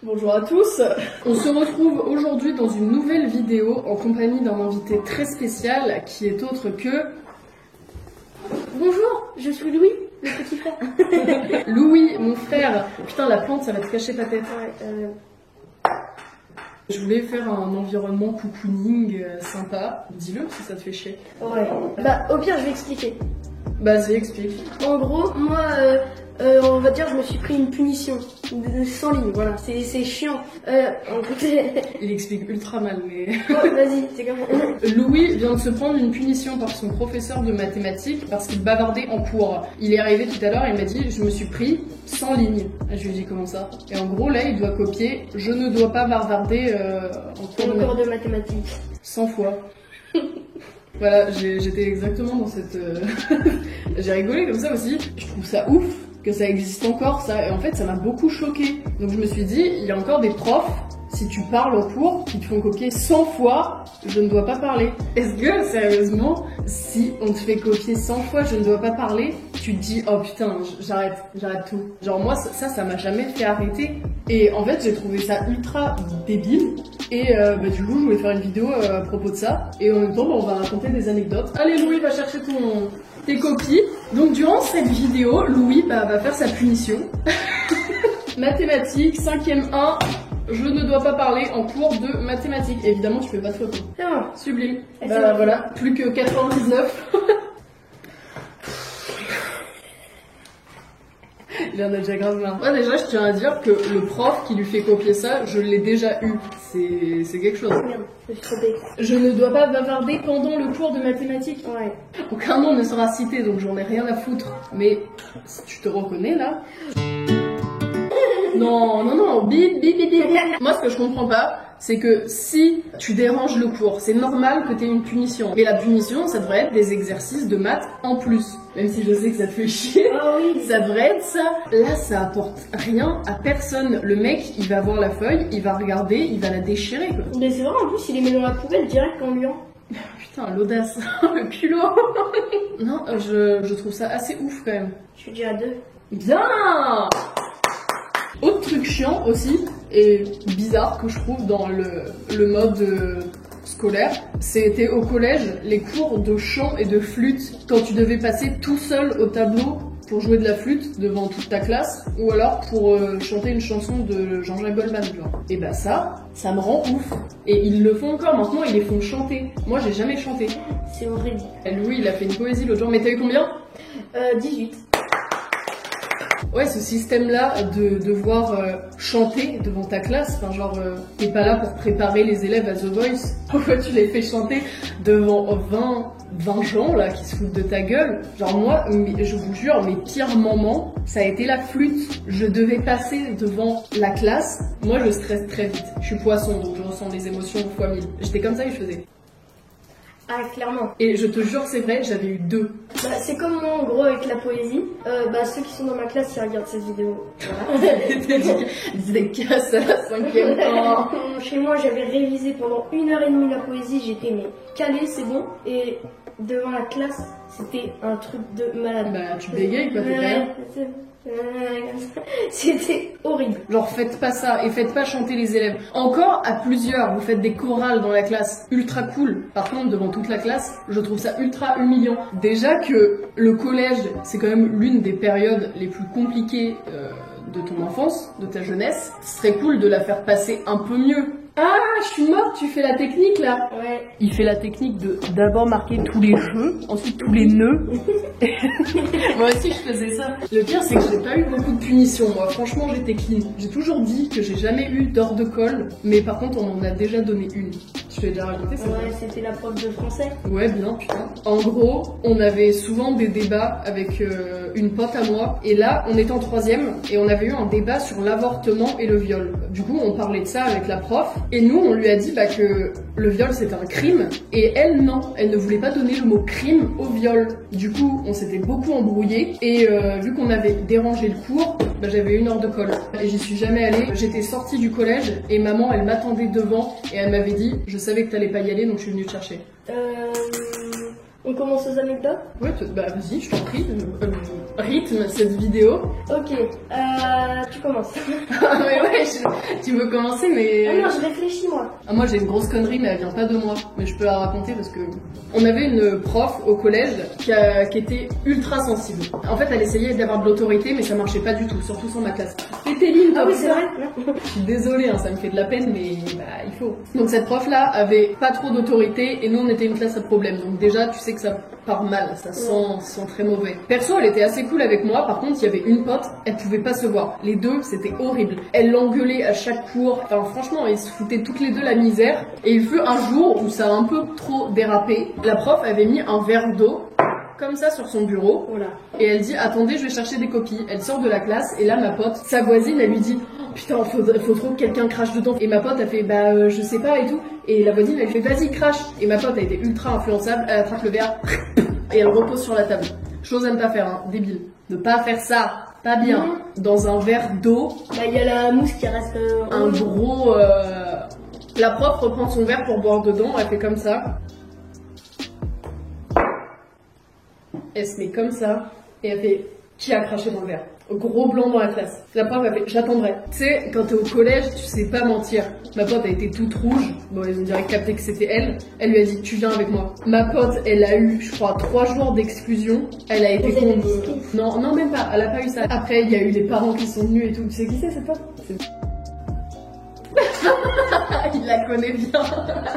Bonjour à tous, on se retrouve aujourd'hui dans une nouvelle vidéo en compagnie d'un invité très spécial qui est autre que... Bonjour, je suis Louis, le petit frère. Louis, mon frère. Putain, la plante, ça va te cacher ta tête. Ouais, Je voulais faire un environnement cocooning sympa. Dis-le si ça te fait chier. ouais. Bah, au pire, je vais expliquer. Vas-y, explique. En gros, moi, on va dire, je me suis pris une punition sans ligne, voilà, c'est chiant. En fait, Il explique ultra mal, mais... oh, vas-y, c'est comme Louis vient de se prendre une punition par son professeur de mathématiques parce qu'il bavardait en cours. Il est arrivé tout à l'heure et il m'a dit « Je me suis pris 100 lignes ». Je lui ai dit « Comment ça ?» Et en gros, là, il doit copier « Je ne dois pas bavarder en cours de mathématiques. 100 fois. Voilà, j'étais exactement dans cette... J'ai rigolé comme ça aussi. Je trouve ça ouf que ça existe encore, ça. Et en fait, ça m'a beaucoup choqué. Donc je me suis dit, il y a encore des profs, si tu parles au cours, qui te font copier 100 fois, je ne dois pas parler. Est-ce que, sérieusement, si on te fait copier 100 fois, je ne dois pas parler, tu te dis, oh putain, j'arrête tout. Genre moi, ça m'a jamais fait arrêter. Et en fait, j'ai trouvé ça ultra débile. Et du coup, je voulais faire une vidéo à propos de ça. Et en même temps, on va raconter des anecdotes. Allez, Louis, va chercher tes copies. Donc, durant cette vidéo, Louis va faire sa punition. Mathématiques, 5e 1. Je ne dois pas parler en cours de mathématiques. Évidemment, tu fais pas de photo. C'est bon. Sublime. Et Bah voilà, plus que 99. Il en a déjà grave marre. Ouais, déjà, je tiens à dire que le prof qui lui fait copier ça, je l'ai déjà eu. C'est quelque chose. Merde, je suis trompée. Je ne dois pas bavarder pendant le cours de mathématiques. Ouais. Aucun nom ne sera cité, donc j'en ai rien à foutre. Mais si tu te reconnais là... Non, bip. Moi, ce que je comprends pas, c'est que si tu déranges le cours, c'est normal que tu aies une punition. Mais la punition, ça devrait être des exercices de maths en plus. Même si je sais que ça te fait chier, Oh oui. ça devrait être ça. Là, ça apporte rien à personne. Le mec, il va voir la feuille, il va regarder, il va la déchirer, quoi. Mais c'est vrai, en plus, il les met dans la poubelle direct en luant. Putain, l'audace, le culot. Non, je trouve ça assez ouf quand même. Je suis déjà à 2. Bien. Autre truc chiant aussi, et bizarre que je trouve dans le mode scolaire, c'était au collège les cours de chant et de flûte, quand tu devais passer tout seul au tableau pour jouer de la flûte devant toute ta classe, ou alors pour chanter une chanson de Jean-Jacques Goldman, genre. Et bah ça me rend ouf. Et ils le font encore, maintenant ils les font chanter. Moi j'ai jamais chanté. C'est horrible. Et Louis il a fait une poésie l'autre jour, mais t'as eu combien? 18. Ouais, ce système-là de devoir chanter devant ta classe, enfin genre, t'es pas là pour préparer les élèves à The Voice. Pourquoi tu les fais chanter devant 20 gens là qui se foutent de ta gueule? Genre moi, je vous jure, mes pires moments, ça a été la flûte. Je devais passer devant la classe. Moi, je stresse très vite. Je suis poisson, donc je ressens les émotions fois 1000. J'étais comme ça et je faisais. Ah, clairement. Et je te jure, c'est vrai, j'avais eu 2. Bah, c'est comme moi en gros avec la poésie. Ceux qui sont dans ma classe, ils regardent cette vidéo. Voilà. Dédicace à la 5e temps. Chez moi, j'avais révisé pendant 1h30 la poésie. J'étais mais calé, c'est bon. Et devant la classe, c'était un truc de malade. Bah, tu bégayes quoi, t'es derrière. C'était horrible. Genre faites pas ça et faites pas chanter les élèves. Encore à plusieurs, vous faites des chorales dans la classe, ultra cool. Par contre devant toute la classe, je trouve ça ultra humiliant. Déjà que le collège, c'est quand même l'une des périodes les plus compliquées de ton enfance, de ta jeunesse. Ce serait cool de la faire passer un peu mieux. Ah, je suis morte, tu fais la technique là. Ouais. Il fait la technique de d'abord marquer tous les jeux, ensuite tous les nœuds. Moi aussi je faisais ça. Le pire c'est que j'ai pas eu beaucoup de punitions, moi franchement j'étais clean. J'ai toujours dit que j'ai jamais eu d'heure de colle, mais par contre on m'en a déjà donné une. Je t'ai déjà raconté ça? Ouais, c'était la prof de français. Ouais, bien, putain. En gros, on avait souvent des débats avec une pote à moi, et là on était en 3e, et on avait eu un débat sur l'avortement et le viol. Du coup on parlait de ça avec la prof, et nous on lui a dit que le viol c'était un crime, et elle non, elle ne voulait pas donner le mot crime au viol. Du coup on s'était beaucoup embrouillé, et vu qu'on avait dérangé le cours, j'avais 1 heure de colle. Et j'y suis jamais allée, j'étais sortie du collège, et maman elle m'attendait devant, et elle m'avait dit, je savais que t'allais pas y aller donc je suis venue te chercher. On commence aux anecdotes? Ouais, bah vas-y, je t'en prie, rythme cette vidéo. Ok, tu commences. Ah mais ouais, tu veux commencer mais... Ah non, je réfléchis moi. Ah, moi j'ai une grosse connerie mais elle vient pas de moi. Mais je peux la raconter parce que... On avait une prof au collège qui était ultra sensible. En fait elle essayait d'avoir de l'autorité mais ça marchait pas du tout, surtout sur ma classe. Pétéline, Ah oui, c'est vrai. Je suis désolée, hein, ça me fait de la peine mais bah, il faut. Donc cette prof là avait pas trop d'autorité et nous on était une classe à problème. Donc déjà tu sais que ça part mal, ça sent très mauvais. Perso elle était assez cool avec moi, par contre il y avait une pote, elle pouvait pas se voir. Les deux c'était horrible. Elle l'engueulait à chaque cours, enfin franchement ils se foutaient toutes les deux la misère. Et il fut un jour où ça a un peu trop dérapé. La prof avait mis un verre d'eau comme ça sur son bureau. Voilà. Et elle dit attendez je vais chercher des copies. Elle sort de la classe et là ma pote, sa voisine elle lui dit oh, putain faut trop que quelqu'un crache dedans. Et ma pote a fait bah je sais pas et tout. Et la voisine elle fait vas-y crache. Et ma pote a été ultra influençable, elle attrape le verre et elle repose sur la table. Chose à ne pas faire, hein, débile. Ne pas faire ça, pas bien. Dans un verre d'eau. Bah il y a la mousse qui reste un gros... La prof reprend son verre pour boire dedans, elle fait comme ça. Elle se met comme ça et elle fait qui a craché dans le verre. Gros blanc dans la classe. La prof elle fait j'attendrai. Tu sais, quand t'es au collège, tu sais pas mentir. Ma pote a été toute rouge. Bon, ils ont direct capté que c'était elle. Elle lui a dit tu viens avec moi. Ma pote, elle a eu, je crois, 3 jours d'exclusion. Elle a été Non, même pas. Elle a pas eu ça. Après, il y a eu les parents qui sont venus et tout. Tu sais qui c'est cette pote? Il la connaît bien.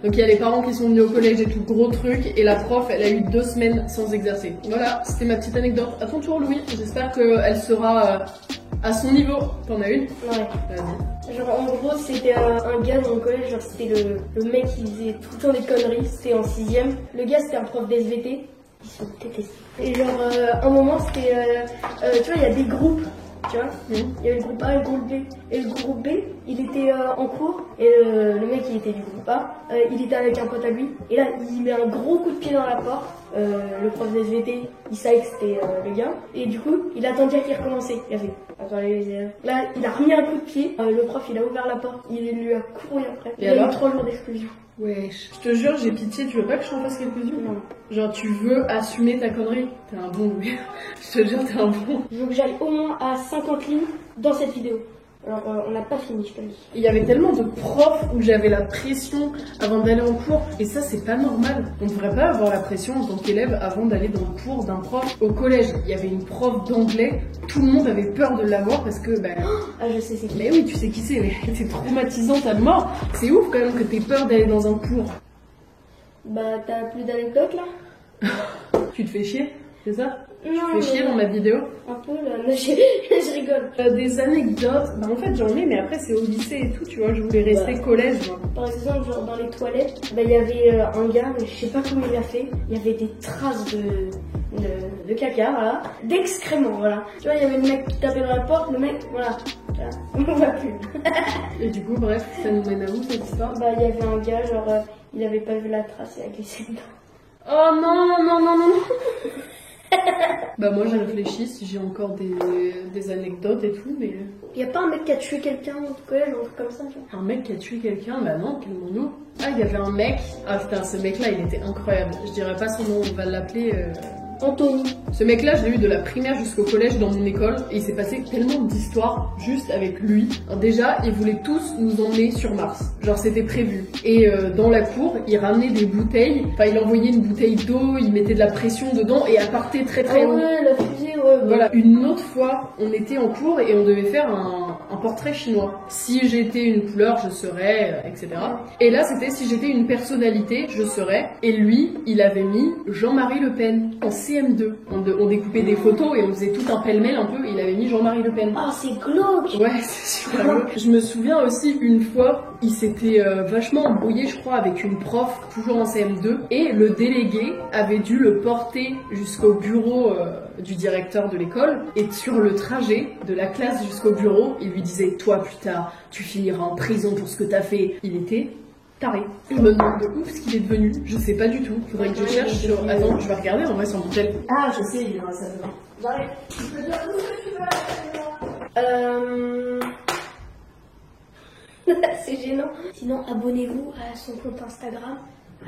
Donc il y a les parents qui sont venus au collège et tout, gros truc. Et la prof, elle a eu 2 semaines sans exercer. Voilà, c'était ma petite anecdote. À ton tour, Louis. J'espère qu'elle sera à son niveau. T'en as une? Ouais. Vas-y. Genre en gros c'était un gars dans mon collège, genre c'était le mec qui faisait tout le temps des conneries, c'était en 6ème. Le gars c'était un prof d'SVT, ils sont détestés. Et genre un moment c'était, tu vois il y a des groupes. Tu vois, il y avait le groupe A et le groupe B. Et le groupe B, il était en cours. Et le mec, il était du groupe A. Il était avec un pote à lui. Et là, il met un gros coup de pied dans la porte. Le prof de SVT, il savait que c'était le gars. Et du coup, il attendait qu'il recommençait. Il a fait, attendez, là, il a remis un coup de pied. Le prof, il a ouvert la porte. Il lui a couru après. Et il alors a eu 3 jours d'exclusion. Wesh. Je te jure, j'ai pitié. Tu veux pas que je t'en fasse quelques-unes? Non. Genre, tu veux assumer ta connerie? T'es un bon, Louis. Je te jure, t'es un bon. Je veux que j'aille au moins à 50 lignes dans cette vidéo. Alors, on n'a pas fini, je te le dis. Il y avait tellement de profs où j'avais la pression avant d'aller en cours. Et ça, c'est pas normal. On devrait pas avoir la pression en tant qu'élève avant d'aller dans le cours d'un prof. Au collège, il y avait une prof d'anglais. Tout le monde avait peur de l'avoir parce que, bah... Ah, je sais c'est qui. Mais oui, tu sais qui c'est, mais c'est traumatisante à mort. C'est ouf quand même que t'aies peur d'aller dans un cours. Bah, t'as plus d'anecdotes là? Tu te fais chier, c'est ça? Non, Tu fais chier dans ma vidéo? Un peu là, je rigole. Des anecdotes, bah en fait j'en ai, mais après c'est au lycée et tout, tu vois, je voulais rester collège moi. Par exemple, genre dans les toilettes, bah il y avait un gars, mais je sais pas comment il a fait, il y avait des traces de caca, voilà, d'excréments, voilà. Tu vois, il y avait le mec qui tapait dans la porte, le mec, voilà, on ne voit plus. Et du coup, bref, ça nous mène à où cette histoire? Bah il y avait un gars, genre, il avait pas vu la trace et il a glissé dedans. Oh non, non, non, non, non. Bah moi j'ai réfléchi si j'ai encore des anecdotes et tout, mais... Y a pas un mec qui a tué quelqu'un au collège ou un truc comme ça, tu vois? Un mec qui a tué quelqu'un? Bah non, calmons-nous. Ah, il y avait un mec... Ah putain, ce mec-là, il était incroyable. Je dirais pas son nom, on va l'appeler... Anthony. Ce mec-là, je l'ai eu de la primaire jusqu'au collège dans mon école et il s'est passé tellement d'histoires juste avec lui. Alors déjà, ils voulaient tous nous emmener sur Mars. Genre, c'était prévu. Et dans la cour, il ramenait des bouteilles. Enfin, il envoyait une bouteille d'eau, il mettait de la pression dedans et elle partait très très haut. Ouais, la fusée, ouais. Voilà. Une autre fois, on était en cours et on devait faire un portrait chinois. Si j'étais une couleur, je serais, etc. Et là, c'était si j'étais une personnalité, je serais. Et lui, il avait mis Jean-Marie Le Pen en CM2. On découpait des photos et on faisait tout un pêle-mêle un peu et il avait mis Jean-Marie Le Pen. Oh, c'est glauque. Ouais, c'est super glauque. Je me souviens aussi une fois, il s'était vachement embrouillé, je crois, avec une prof, toujours en CM2, et le délégué avait dû le porter jusqu'au bureau du directeur de l'école, et sur le trajet de la classe jusqu'au bureau, il lui disait « Toi, plus tard, tu finiras en prison pour ce que t'as fait. » Il était taré. Je me demande de ouf ce qu'il est devenu. Je sais pas du tout. Faudrait que je cherche sur... Attends, je vais regarder en vrai sur mon tel. Ah, je sais, il est dans la salle de bain. J'arrive. Tu peux dire tout ce que tu veux. C'est gênant. Sinon, abonnez-vous à son compte Instagram.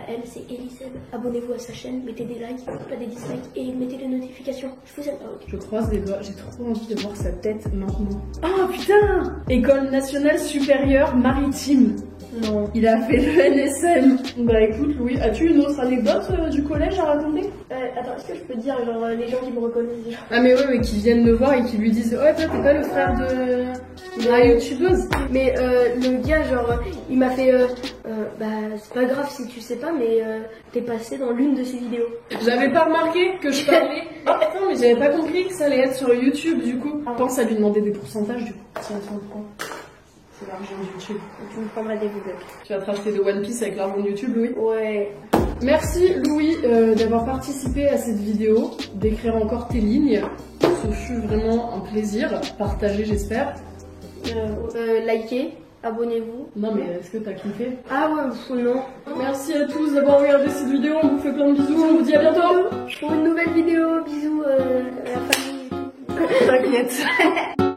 Elle, c'est Eliseb. Abonnez-vous à sa chaîne, mettez des likes, pas des dislikes et mettez les notifications. Je vous aime. Je croise les doigts, j'ai trop envie de voir sa tête maintenant. Ah putain! École nationale supérieure maritime. Non. Il a fait le NSM. Bah écoute Louis, as-tu une autre anecdote du collège à raconter? Attends, est-ce que je peux te dire, genre, les gens qui me reconnaissent déjà? Ah mais ouais, mais qui viennent me voir et qui lui disent ouais toi t'es pas le frère de la youtubeuse. Mais le gars, genre, il m'a fait bah c'est pas grave si tu sais pas, mais t'es passé dans l'une de ses vidéos. J'avais pas remarqué que je parlais. Ah putain, mais j'avais pas compris que ça allait être sur YouTube du coup. Pense à lui demander des pourcentages du coup. Si on s'en prend. C'est l'argent de YouTube. Tu me prendras des Google. Tu vas te racheter de One Piece avec l'argent de YouTube, Louis? Ouais. Merci Louis d'avoir participé à cette vidéo, d'écrire encore tes lignes. Ce fut vraiment un plaisir. Partagé, j'espère. Likez, abonnez-vous. Non mais est-ce que t'as kiffé? Ah ouais, non. Merci à tous d'avoir regardé cette vidéo. On vous fait plein de bisous. On vous dit à bientôt. Pour une nouvelle vidéo. Bisous à la famille et tout. T'inquiète.